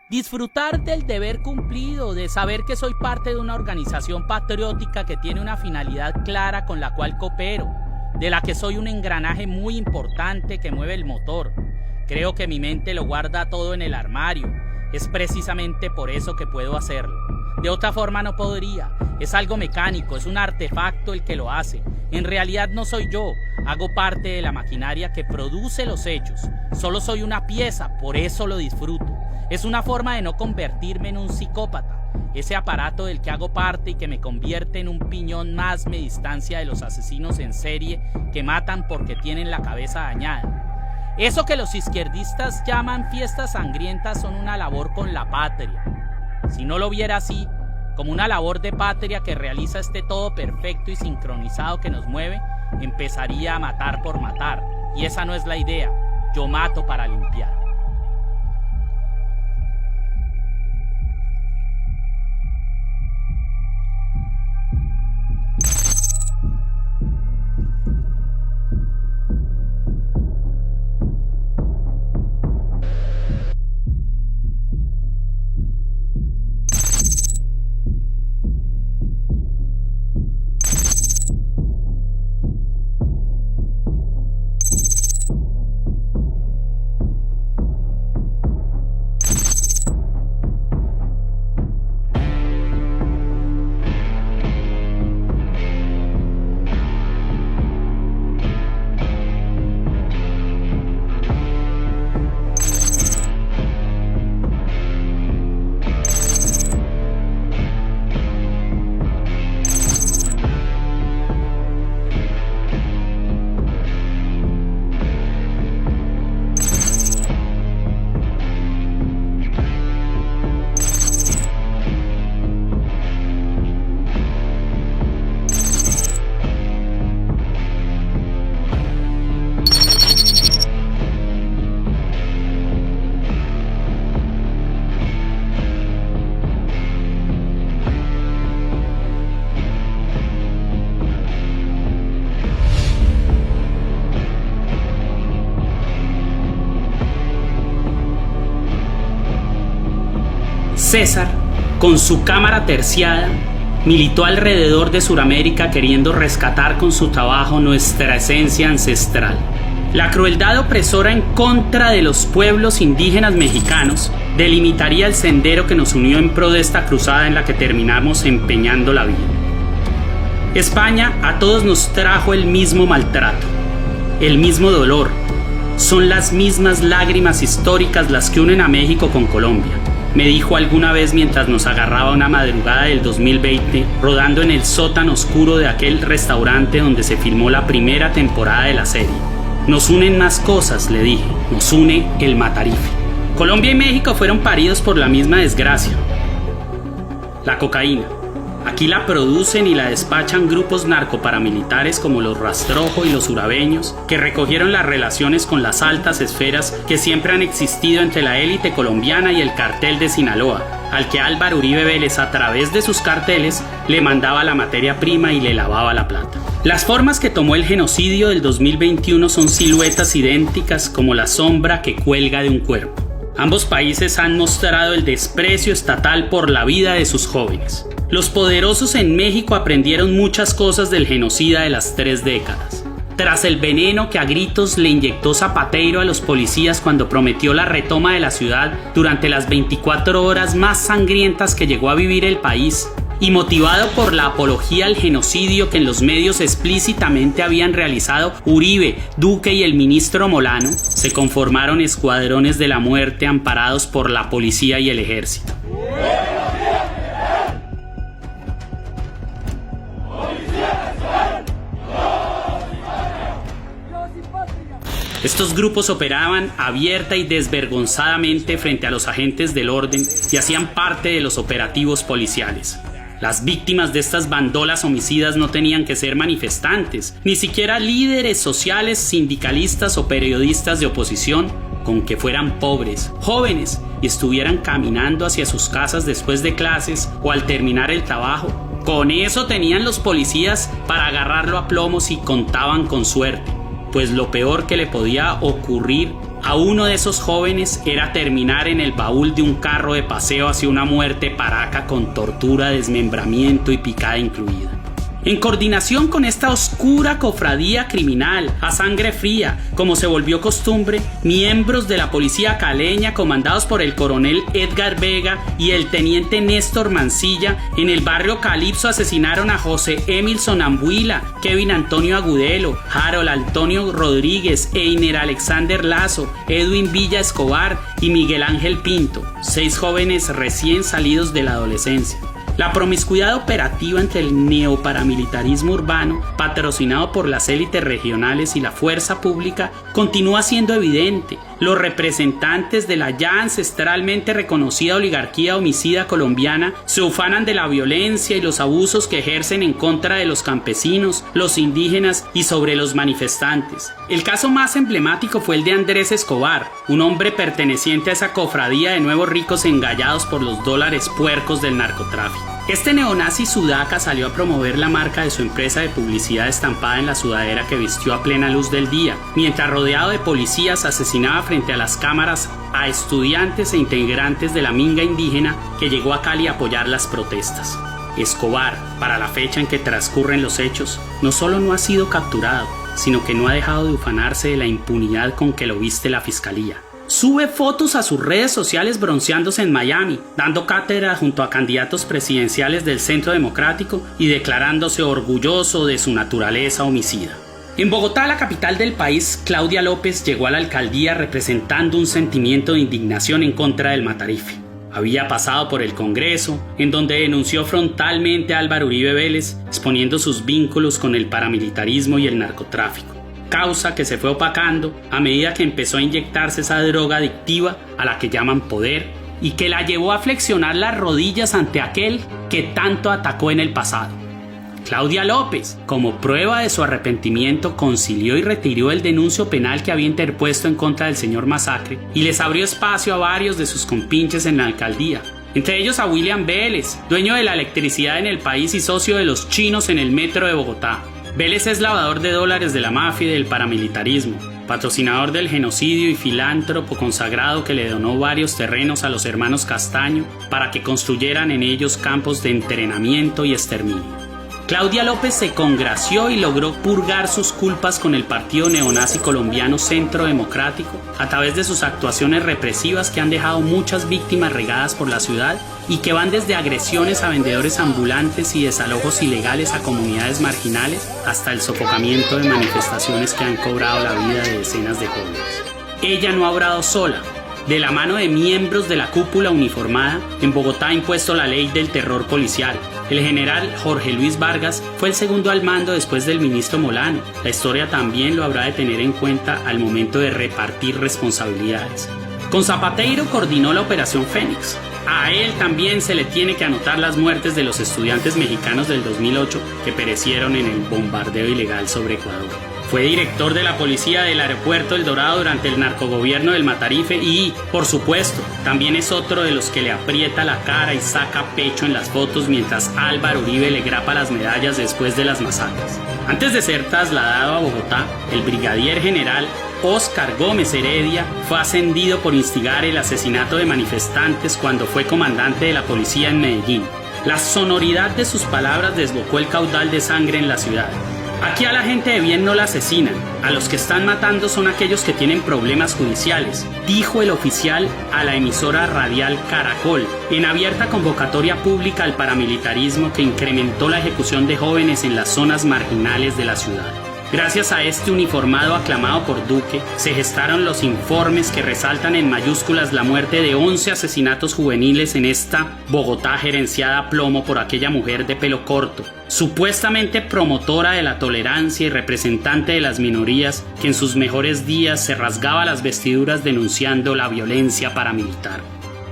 Disfrutar del deber cumplido, de saber que soy parte de una organización patriótica que tiene una finalidad clara con la cual coopero, de la que soy un engranaje muy importante que mueve el motor. Creo que mi mente lo guarda todo en el armario. Es precisamente por eso que puedo hacerlo. De otra forma no podría. Es algo mecánico, es un artefacto el que lo hace. En realidad no soy yo. Hago parte de la maquinaria que produce los hechos. Solo soy una pieza, por eso lo disfruto. Es una forma de no convertirme en un psicópata. Ese aparato del que hago parte y que me convierte en un piñón más me distancia de los asesinos en serie que matan porque tienen la cabeza dañada. Eso que los izquierdistas llaman fiestas sangrientas son una labor con la patria. Si no lo viera así, como una labor de patria que realiza este todo perfecto y sincronizado que nos mueve, empezaría a matar por matar. Y esa no es la idea. Yo mato para limpiar. César, con su cámara terciada, militó alrededor de Sudamérica queriendo rescatar con su trabajo nuestra esencia ancestral. La crueldad opresora en contra de los pueblos indígenas mexicanos delimitaría el sendero que nos unió en pro de esta cruzada en la que terminamos empeñando la vida. España a todos nos trajo el mismo maltrato, el mismo dolor. Son las mismas lágrimas históricas las que unen a México con Colombia, me dijo alguna vez mientras nos agarraba una madrugada del 2020, rodando en el sótano oscuro de aquel restaurante donde se filmó la primera temporada de la serie. Nos unen más cosas, le dije, nos une el Matarife. Colombia y México fueron paridos por la misma desgracia, la cocaína. Aquí la producen y la despachan grupos narcoparamilitares como los Rastrojo y los Urabeños, que recogieron las relaciones con las altas esferas que siempre han existido entre la élite colombiana y el cartel de Sinaloa, al que Álvaro Uribe Vélez a través de sus carteles le mandaba la materia prima y le lavaba la plata. Las formas que tomó el genocidio del 2021 son siluetas idénticas como la sombra que cuelga de un cuerpo. Ambos países han mostrado el desprecio estatal por la vida de sus jóvenes. Los poderosos en México aprendieron muchas cosas del genocida de las 3 décadas. Tras el veneno que a gritos le inyectó Zapateiro a los policías cuando prometió la retoma de la ciudad durante las 24 horas más sangrientas que llegó a vivir el país, y motivado por la apología al genocidio que en los medios explícitamente habían realizado Uribe, Duque y el ministro Molano, se conformaron escuadrones de la muerte amparados por la policía y el ejército. Estos grupos operaban abierta y desvergonzadamente frente a los agentes del orden y hacían parte de los operativos policiales. Las víctimas de estas bandolas homicidas no tenían que ser manifestantes, ni siquiera líderes sociales, sindicalistas o periodistas de oposición, con que fueran pobres, jóvenes y estuvieran caminando hacia sus casas después de clases o al terminar el trabajo. Con eso tenían los policías para agarrarlo a plomos y contaban con suerte, pues lo peor que le podía ocurrir a uno de esos jóvenes era terminar en el baúl de un carro de paseo hacia una muerte paraca con tortura, desmembramiento y picada incluida. En coordinación con esta oscura cofradía criminal, a sangre fría, como se volvió costumbre, miembros de la policía caleña comandados por el coronel Edgar Vega y el teniente Néstor Mancilla en el barrio Calipso asesinaron a José Emilson Ambuila, Kevin Antonio Agudelo, Harold Antonio Rodríguez, Einer Alexander Lazo, Edwin Villa Escobar y Miguel Ángel Pinto, 6 jóvenes recién salidos de la adolescencia. La promiscuidad operativa entre el neoparamilitarismo urbano, patrocinado por las élites regionales y la fuerza pública, continúa siendo evidente. Los representantes de la ya ancestralmente reconocida oligarquía homicida colombiana se ufanan de la violencia y los abusos que ejercen en contra de los campesinos, los indígenas y sobre los manifestantes. El caso más emblemático fue el de Andrés Escobar, un hombre perteneciente a esa cofradía de nuevos ricos engallados por los dólares puercos del narcotráfico. Este neonazi sudaca salió a promover la marca de su empresa de publicidad estampada en la sudadera que vistió a plena luz del día, mientras rodeado de policías asesinaba frente a las cámaras a estudiantes e integrantes de la minga indígena que llegó a Cali a apoyar las protestas. Escobar, para la fecha en que transcurren los hechos, no solo no ha sido capturado, sino que no ha dejado de ufanarse de la impunidad con que lo viste la fiscalía. Sube fotos a sus redes sociales bronceándose en Miami, dando cátedra junto a candidatos presidenciales del Centro Democrático y declarándose orgulloso de su naturaleza homicida. En Bogotá, la capital del país, Claudia López llegó a la alcaldía representando un sentimiento de indignación en contra del Matarife. Había pasado por el Congreso, en donde denunció frontalmente a Álvaro Uribe Vélez, exponiendo sus vínculos con el paramilitarismo y el narcotráfico. Causa que se fue opacando a medida que empezó a inyectarse esa droga adictiva a la que llaman poder y que la llevó a flexionar las rodillas ante aquel que tanto atacó en el pasado. Claudia López, como prueba de su arrepentimiento, concilió y retiró el denuncio penal que había interpuesto en contra del señor Masacre y les abrió espacio a varios de sus compinches en la alcaldía, entre ellos a William Vélez, dueño de la electricidad en el país y socio de los chinos en el metro de Bogotá. Vélez es lavador de dólares de la mafia y del paramilitarismo, patrocinador del genocidio y filántropo consagrado que le donó varios terrenos a los hermanos Castaño para que construyeran en ellos campos de entrenamiento y exterminio. Claudia López se congració y logró purgar sus culpas con el partido neonazi colombiano Centro Democrático a través de sus actuaciones represivas que han dejado muchas víctimas regadas por la ciudad y que van desde agresiones a vendedores ambulantes y desalojos ilegales a comunidades marginales hasta el sofocamiento de manifestaciones que han cobrado la vida de decenas de jóvenes. Ella no ha obrado sola. De la mano de miembros de la cúpula uniformada, en Bogotá ha impuesto la ley del terror policial. El general Jorge Luis Vargas fue el segundo al mando después del ministro Molano. La historia también lo habrá de tener en cuenta al momento de repartir responsabilidades. Con Zapateiro coordinó la Operación Fénix. A él también se le tiene que anotar las muertes de los estudiantes mexicanos del 2008 que perecieron en el bombardeo ilegal sobre Ecuador. Fue director de la policía del aeropuerto El Dorado durante el narcogobierno del Matarife y, por supuesto, también es otro de los que le aprieta la cara y saca pecho en las fotos mientras Álvaro Uribe le grapa las medallas después de las masacres. Antes de ser trasladado a Bogotá, el brigadier general Óscar Gómez Heredia fue ascendido por instigar el asesinato de manifestantes cuando fue comandante de la policía en Medellín. La sonoridad de sus palabras desbocó el caudal de sangre en la ciudad. Aquí a la gente de bien no la asesinan, a los que están matando son aquellos que tienen problemas judiciales, dijo el oficial a la emisora radial Caracol, en abierta convocatoria pública al paramilitarismo que incrementó la ejecución de jóvenes en las zonas marginales de la ciudad. Gracias a este uniformado aclamado por Duque, se gestaron los informes que resaltan en mayúsculas la muerte de 11 asesinatos juveniles en esta Bogotá gerenciada a plomo por aquella mujer de pelo corto, supuestamente promotora de la tolerancia y representante de las minorías que en sus mejores días se rasgaba las vestiduras denunciando la violencia paramilitar.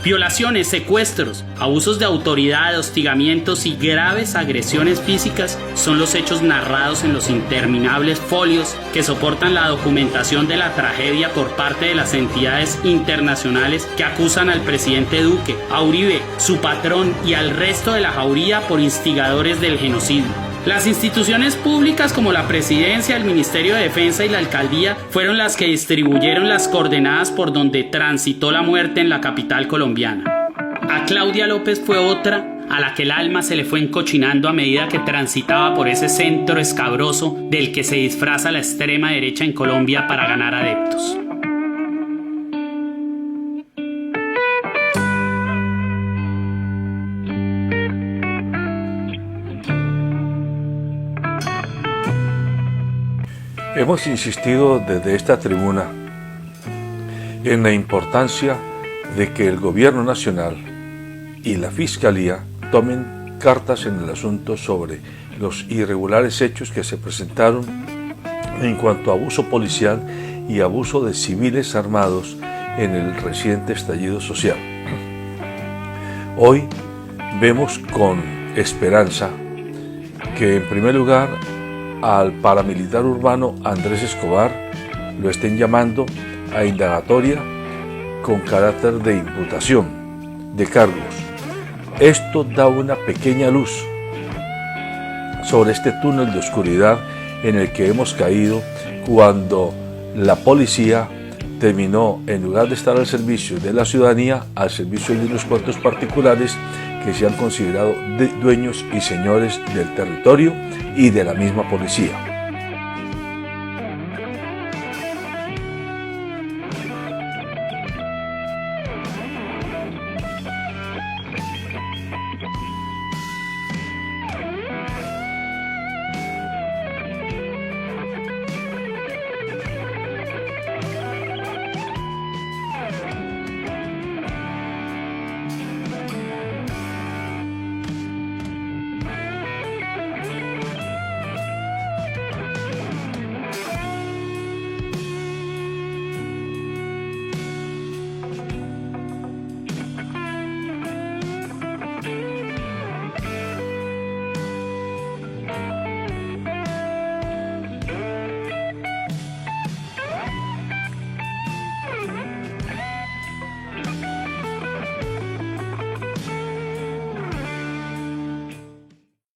Violaciones, secuestros, abusos de autoridad, hostigamientos y graves agresiones físicas son los hechos narrados en los interminables folios que soportan la documentación de la tragedia por parte de las entidades internacionales que acusan al presidente Duque, a Uribe, su patrón y al resto de la jauría por instigadores del genocidio. Las instituciones públicas como la Presidencia, el Ministerio de Defensa y la Alcaldía fueron las que distribuyeron las coordenadas por donde transitó la muerte en la capital colombiana. A Claudia López fue otra a la que el alma se le fue encochinando a medida que transitaba por ese centro escabroso del que se disfraza la extrema derecha en Colombia para ganar adeptos. Hemos insistido desde esta tribuna en la importancia de que el Gobierno Nacional y la Fiscalía tomen cartas en el asunto sobre los irregulares hechos que se presentaron en cuanto a abuso policial y abuso de civiles armados en el reciente estallido social. Hoy vemos con esperanza que, en primer lugar, al paramilitar urbano Andrés Escobar lo estén llamando a indagatoria con carácter de imputación de cargos. Esto da una pequeña luz sobre este túnel de oscuridad en el que hemos caído cuando la policía terminó, en lugar de estar al servicio de la ciudadanía, al servicio de unos cuantos particulares que se han considerado dueños y señores del territorio y de la misma policía.